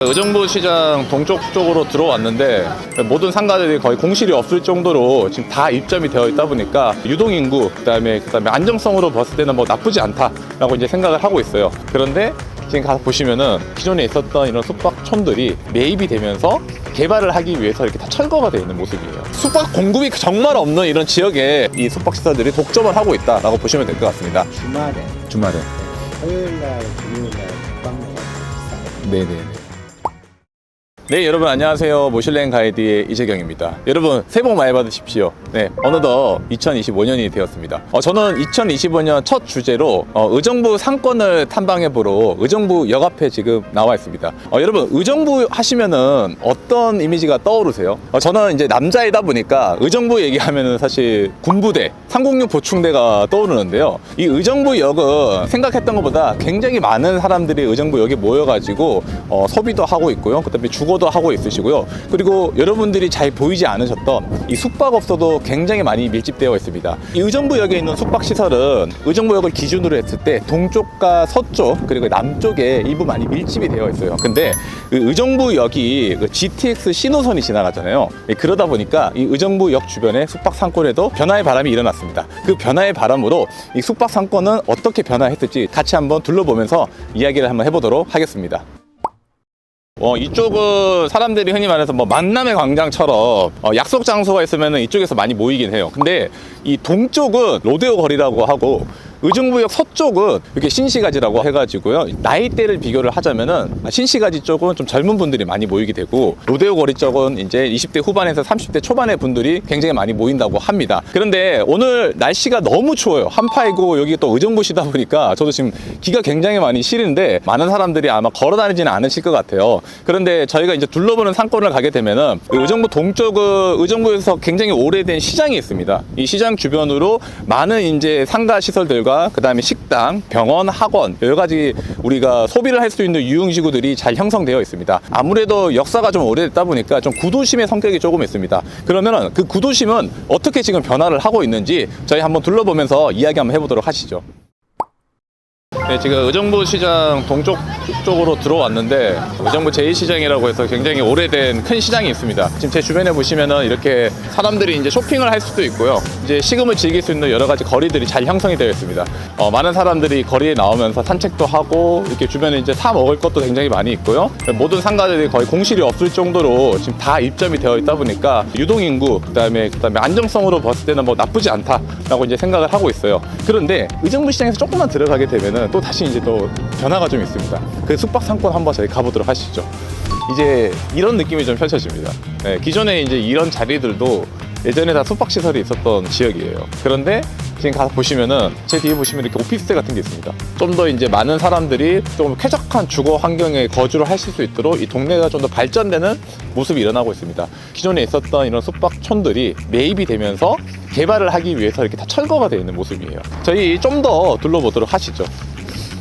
의정부 시장 동쪽 쪽으로 들어왔는데 모든 상가들이 거의 공실이 없을 정도로 지금 다 입점이 되어 있다 보니까 유동인구 그다음에 안정성으로 봤을 때는 뭐 나쁘지 않다라고 이제 생각을 하고 있어요. 그런데 지금 가서 보시면은 기존에 있었던 이런 숙박촌들이 매입이 되면서 개발을 하기 위해서 이렇게 다 철거가 되어 있는 모습이에요. 숙박 공급이 정말 없는 이런 지역에 이 숙박시설들이 독점을 하고 있다라고 보시면 될 것 같습니다. 주말에 토요일날, 금요일날 숙박료가 비싸요. 네네네. 네, 여러분 안녕하세요. 모슐랭 가이드의 이재경입니다. 여러분 새해 복 많이 받으십시오. 네, 어느덧 2025년이 되었습니다. 저는 2025년 첫 주제로 의정부 상권을 탐방해보러 의정부 역 앞에 지금 나와 있습니다. 여러분 의정부 하시면은 어떤 이미지가 떠오르세요? 저는 이제 남자이다 보니까 의정부 얘기하면은 사실 군부대, 306 보충대가 떠오르는데요. 이 의정부 역은 생각했던 것보다 굉장히 많은 사람들이 의정부 역에 모여가지고 소비도 하고 있고요. 그다음에 주거도 하고 있으시고요. 그리고 여러분들이 잘 보이지 않으셨던 이 숙박업소도 굉장히 많이 밀집되어 있습니다. 이 의정부역에 있는 숙박시설은 의정부역을 기준으로 했을 때 동쪽과 서쪽 그리고 남쪽에 일부 많이 밀집이 되어 있어요. 근데 그 의정부역이 그 GTX 신호선이 지나가잖아요. 그러다 보니까 이 의정부역 주변의 숙박 상권에도 변화의 바람이 일어났습니다. 그 변화의 바람으로 이 숙박 상권은 어떻게 변화했을지 같이 한번 둘러보면서 이야기를 한번 해보도록 하겠습니다. 이쪽은 사람들이 흔히 말해서 뭐 만남의 광장처럼 약속 장소가 있으면 이쪽에서 많이 모이긴 해요. 근데 이 동쪽은 로데오 거리라고 하고 의정부역 서쪽은 이렇게 신시가지라고 해가지고요. 나이대를 비교를 하자면은 신시가지 쪽은 좀 젊은 분들이 많이 모이게 되고 로데오 거리 쪽은 이제 20대 후반에서 30대 초반의 분들이 굉장히 많이 모인다고 합니다. 그런데 오늘 날씨가 너무 추워요. 한파이고 여기 또 의정부시다 보니까 저도 지금 기가 굉장히 많이 시린데 많은 사람들이 아마 걸어 다니지는 않으실 것 같아요. 그런데 저희가 이제 둘러보는 상권을 가게 되면은 의정부 동쪽은 의정부에서 굉장히 오래된 시장이 있습니다. 이 시장 주변으로 많은 이제 상가 시설들과 그 다음에 식당, 병원, 학원 여러 가지 우리가 소비를 할 수 있는 유흥지구들이 잘 형성되어 있습니다. 아무래도 역사가 좀 오래됐다 보니까 좀 구도심의 성격이 조금 있습니다. 그러면은 그 구도심은 어떻게 지금 변화를 하고 있는지 저희 한번 둘러보면서 이야기 한번 해보도록 하시죠. 네, 지금 의정부 시장 동쪽 쪽으로 들어왔는데 의정부 제2시장이라고 해서 굉장히 오래된 큰 시장이 있습니다. 지금 제 주변에 보시면은 이렇게 사람들이 이제 쇼핑을 할 수도 있고요. 이제 식음을 즐길 수 있는 여러 가지 거리들이 잘 형성이 되어 있습니다. 많은 사람들이 거리에 나오면서 산책도 하고 이렇게 주변에 이제 사 먹을 것도 굉장히 많이 있고요. 모든 상가들이 거의 공실이 없을 정도로 지금 다 입점이 되어 있다 보니까 유동인구 그다음에 안정성으로 봤을 때는 뭐 나쁘지 않다라고 이제 생각을 하고 있어요. 그런데 의정부 시장에서 조금만 들어가게 되면은 또 다시 이제 또 변화가 좀 있습니다. 그 숙박 상권 한번 저희 가보도록 하시죠. 이제 이런 느낌이 좀 펼쳐집니다. 네, 기존에 이제 이런 자리들도 예전에 다 숙박 시설이 있었던 지역이에요. 그런데 지금 가서 보시면은 제 뒤에 보시면 이렇게 오피스텔 같은 게 있습니다. 좀 더 이제 많은 사람들이 조금 쾌적한 주거 환경에 거주를 하실 수 있도록 이 동네가 좀 더 발전되는 모습이 일어나고 있습니다. 기존에 있었던 이런 숙박촌들이 매입이 되면서 개발을 하기 위해서 이렇게 다 철거가 되어 있는 모습이에요. 저희 좀 더 둘러보도록 하시죠.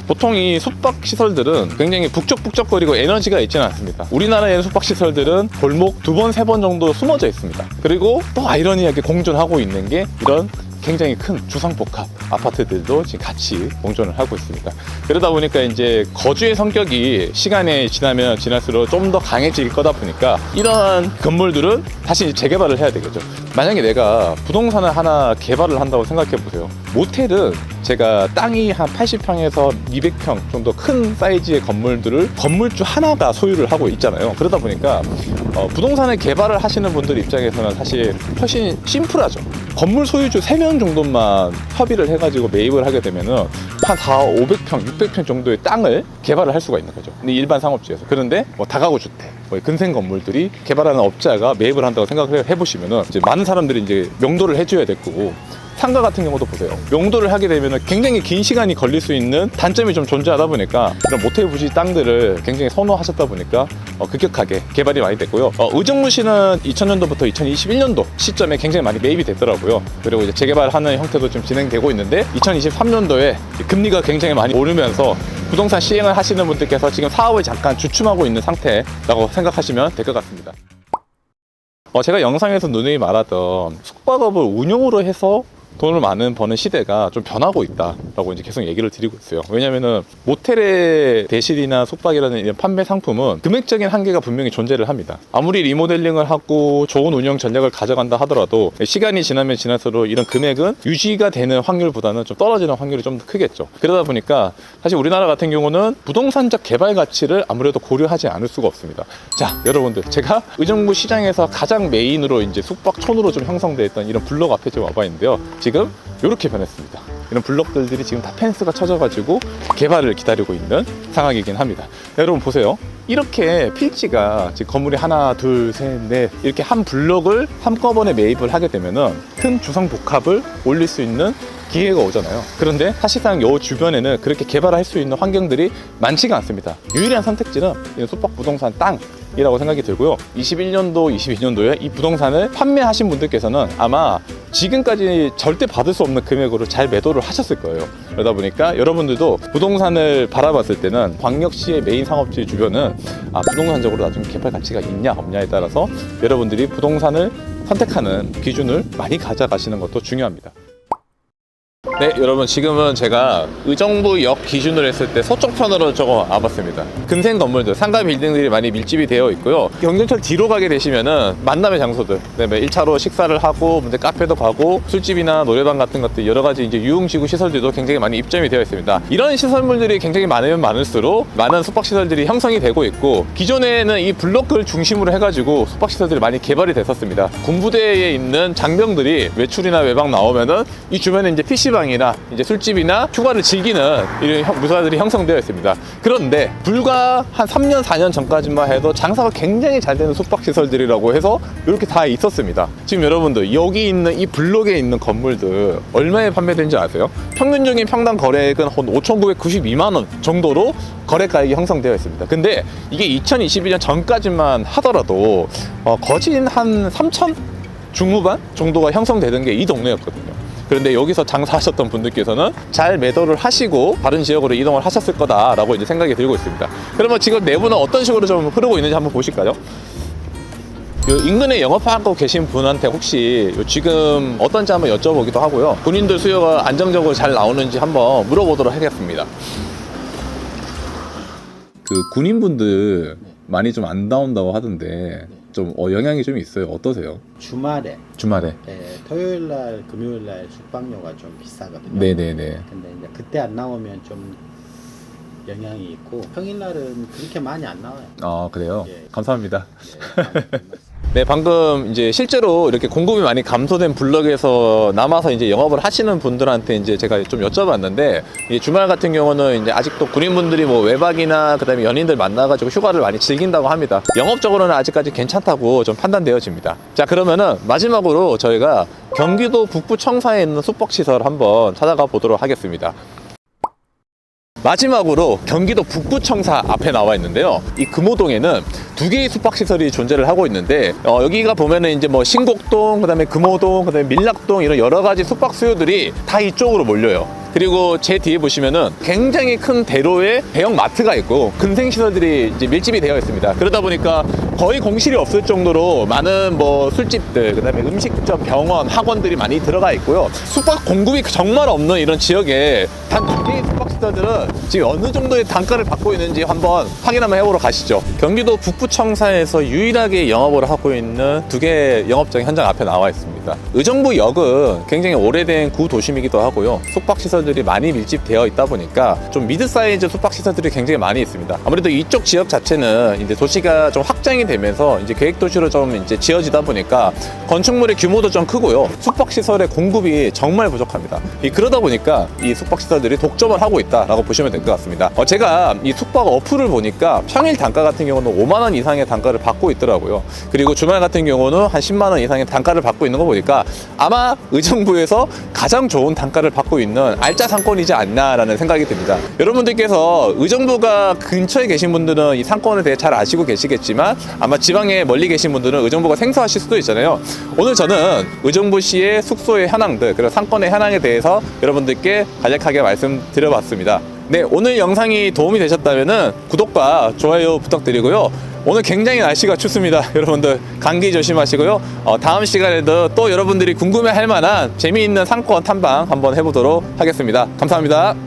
보통 이 숙박시설들은 굉장히 북적북적거리고 에너지가 있지는 않습니다. 우리나라의 숙박시설들은 골목 2번, 3번 정도 숨어져 있습니다. 그리고 또 아이러니하게 공존하고 있는 게 이런 굉장히 큰 주상복합 아파트들도 지금 같이 공존을 하고 있습니다. 그러다 보니까 이제 거주의 성격이 시간이 지나면 지날수록 좀 더 강해질 거다 보니까 이러한 건물들은 다시 재개발을 해야 되겠죠. 만약에 내가 부동산을 하나 개발을 한다고 생각해 보세요. 모텔은 제가 땅이 한 80평에서 200평 정도 큰 사이즈의 건물들을 건물주 하나가 소유를 하고 있잖아요. 그러다 보니까 부동산을 개발을 하시는 분들 입장에서는 사실 훨씬 심플하죠. 건물 소유주 3명 정도만 협의를 해가지고 매입을 하게 되면은 한 500평, 600평 정도의 땅을 개발을 할 수가 있는 거죠. 근데 일반 상업지에서. 그런데 뭐 다가구 주택, 뭐 근생 건물들이 개발하는 업자가 매입을 한다고 생각을 해보시면은 이제 많은 사람들이 이제 명도를 해줘야 될 거고. 상가 같은 경우도 보세요. 명도를 하게 되면 굉장히 긴 시간이 걸릴 수 있는 단점이 좀 존재하다 보니까 이런 모텔 부지 땅들을 굉장히 선호하셨다 보니까 급격하게 개발이 많이 됐고요. 의정부시는 2000년도부터 2021년도 시점에 굉장히 많이 매입이 됐더라고요. 그리고 이제 재개발하는 형태도 좀 진행되고 있는데 2023년도에 금리가 굉장히 많이 오르면서 부동산 시행을 하시는 분들께서 지금 사업을 잠깐 주춤하고 있는 상태라고 생각하시면 될 것 같습니다. 제가 영상에서 누누이 말하던 숙박업을 운영으로 해서 돈을 많은 버는 시대가 좀 변하고 있다라고 이제 계속 얘기를 드리고 있어요. 왜냐면은 모텔의 대실이나 숙박이라는 이런 판매 상품은 금액적인 한계가 분명히 존재를 합니다. 아무리 리모델링을 하고 좋은 운영 전략을 가져간다 하더라도 시간이 지나면 지날수록 이런 금액은 유지가 되는 확률보다는 좀 떨어지는 확률이 좀 더 크겠죠. 그러다 보니까 사실 우리나라 같은 경우는 부동산적 개발 가치를 아무래도 고려하지 않을 수가 없습니다. 자, 여러분들, 제가 의정부 시장에서 가장 메인으로 이제 숙박촌으로 좀 형성되어 있던 이런 블록 앞에 좀 와봐 있는데요. 지금 이렇게 변했습니다. 이런 블록들이 지금 다 펜스가 쳐져가지고 개발을 기다리고 있는 상황이긴 합니다. 여러분 보세요. 이렇게 필지가 지금 건물이 하나, 둘, 셋, 넷 이렇게 한 블록을 한꺼번에 매입을 하게 되면은 큰 주성 복합을 올릴 수 있는 기회가 오잖아요. 그런데 사실상 이 주변에는 그렇게 개발할 수 있는 환경들이 많지가 않습니다. 유일한 선택지는 숙박 부동산 땅이라고 생각이 들고요. 21년도, 22년도에 이 부동산을 판매하신 분들께서는 아마 지금까지 절대 받을 수 없는 금액으로 잘 매도를 하셨을 거예요. 그러다 보니까 여러분들도 부동산을 바라봤을 때는 광역시의 메인 상업지 주변은 부동산적으로 나중에 개발 가치가 있냐 없냐에 따라서 여러분들이 부동산을 선택하는 기준을 많이 가져가시는 것도 중요합니다. 네, 여러분, 지금은 제가 의정부역 기준으로 했을 때 서쪽편으로 조금 와봤습니다. 근생 건물들, 상가 빌딩들이 많이 밀집이 되어 있고요. 경전철 뒤로 가게 되시면은 만남의 장소들, 그다음에 1차로 식사를 하고 카페도 가고 술집이나 노래방 같은 것들 여러 가지 이제 유흥지구 시설들도 굉장히 많이 입점이 되어 있습니다. 이런 시설물들이 굉장히 많으면 많을수록 많은 숙박시설들이 형성이 되고 있고, 기존에는 이 블록을 중심으로 해가지고 숙박시설들이 많이 개발이 됐었습니다. 군부대에 있는 장병들이 외출이나 외박 나오면은 이 주변에 이제 PC방이나 이제 술집이나 휴가를 즐기는 이런 무사들이 형성되어 있습니다. 그런데 불과 한 3년, 4년 전까지만 해도 장사가 굉장히 잘 되는 숙박시설들이라고 해서 이렇게 다 있었습니다. 지금 여러분들 여기 있는 이 블록에 있는 건물들 얼마에 판매되는지 아세요? 평균적인 평당 거래액은 한 5,992만 원 정도로 거래가액이 형성되어 있습니다. 근데 이게 2022년 전까지만 하더라도 거진 한 3천 중후반 정도가 형성되던 게 이 동네였거든요. 그런데 여기서 장사하셨던 분들께서는 잘 매도를 하시고 다른 지역으로 이동을 하셨을 거다라고 이제 생각이 들고 있습니다. 그러면 지금 내부는 어떤 식으로 좀 흐르고 있는지 한번 보실까요? 인근에 영업하고 계신 분한테 혹시 지금 어떤지 한번 여쭤보기도 하고요. 군인들 수요가 안정적으로 잘 나오는지 한번 물어보도록 하겠습니다. 그 군인분들 많이 좀 안 나온다고 하던데 좀 영향이 좀 있어요. 어떠세요? 주말에 토요일 날, 금요일 날 숙박료가 좀 비싸거든요. 네네네. 근데 이제 그때 안 나오면 좀 영향이 있고, 평일 날은 그렇게 많이 안 나와요. 아, 그래요? 예. 감사합니다. 예, 네, 방금 이제 실제로 이렇게 공급이 많이 감소된 블럭에서 남아서 이제 영업을 하시는 분들한테 이제 제가 좀 여쭤봤는데, 이 주말 같은 경우는 이제 아직도 군인분들이 뭐 외박이나 그다음에 연인들 만나가지고 휴가를 많이 즐긴다고 합니다. 영업적으로는 아직까지 괜찮다고 좀 판단되어집니다. 자, 그러면은 마지막으로 저희가 경기도 북부 청사에 있는 숙박시설 한번 찾아가 보도록 하겠습니다. 마지막으로 경기도 북부청사 앞에 나와 있는데요. 이 금호동에는 두 개의 숙박시설이 존재를 하고 있는데, 여기가 보면은 이제 뭐 신곡동, 그 다음에 금호동, 그 다음에 밀락동 이런 여러 가지 숙박 수요들이 다 이쪽으로 몰려요. 그리고 제 뒤에 보시면은 굉장히 큰 대로에 대형 마트가 있고 근생시설들이 이제 밀집이 되어 있습니다. 그러다 보니까 거의 공실이 없을 정도로 많은 뭐 술집들, 그 다음에 음식점, 병원, 학원들이 많이 들어가 있고요. 숙박 공급이 정말 없는 이런 지역에 단 두 개의 숙박시설들은 지금 어느 정도의 단가를 받고 있는지 한번 확인 한번 해보러 가시죠. 경기도 북부청사에서 유일하게 영업을 하고 있는 두 개의 영업장 현장 앞에 나와 있습니다. 의정부역은 굉장히 오래된 구도심이기도 하고요. 숙박시설들이 많이 밀집되어 있다 보니까 좀 미드 사이즈 숙박시설들이 굉장히 많이 있습니다. 아무래도 이쪽 지역 자체는 이제 도시가 좀 확장이 되면서 이제 계획도시로 좀 이제 지어지다 보니까 건축물의 규모도 좀 크고요. 숙박시설의 공급이 정말 부족합니다. 그러다 보니까 이 숙박시설들이 독점을 하고 있다라고 보시면 될 것 같습니다. 제가 이 숙박 어플을 보니까 평일 단가 같은 경우는 5만 원 이상의 단가를 받고 있더라고요. 그리고 주말 같은 경우는 한 10만 원 이상의 단가를 받고 있는 거 보니까 아마 의정부에서 가장 좋은 단가를 받고 있는 알짜 상권이지 않나라는 생각이 듭니다. 여러분들께서 의정부가 근처에 계신 분들은 이 상권에 대해 잘 아시고 계시겠지만 아마 지방에 멀리 계신 분들은 의정부가 생소하실 수도 있잖아요. 오늘 저는 의정부시의 숙소의 현황들, 그리고 상권의 현황에 대해서 여러분들께 간략하게 말씀드려봤습니다. 네, 오늘 영상이 도움이 되셨다면 구독과 좋아요 부탁드리고요. 오늘 굉장히 날씨가 춥습니다. 여러분들 감기 조심하시고요. 다음 시간에도 또 여러분들이 궁금해할 만한 재미있는 상권 탐방 한번 해보도록 하겠습니다. 감사합니다.